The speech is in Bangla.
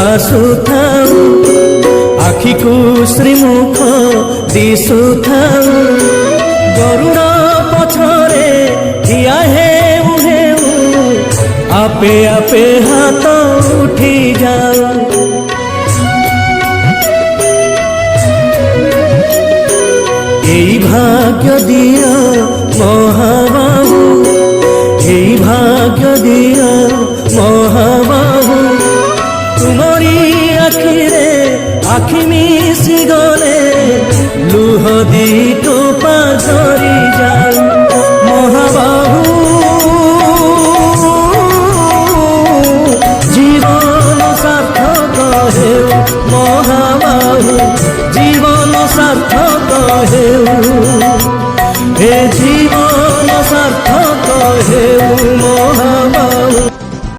ଆସୁଥାଉ ଆଖିକୁ ଶ୍ରୀମୁଖ ଦିଶୁଥାଉ ଗରୁଡ଼ ପଛରେ ଠିଆ ହେଉ ହେଉ ଆପେ ଆପେ ହାତ ଉଠି ଯାଉ। এই ভাগ্য দিও মহাবাহু, এই ভাগ্য দিও মহাবাহু, তুমরি আখিরে আখি মিশি গলে লুহ দি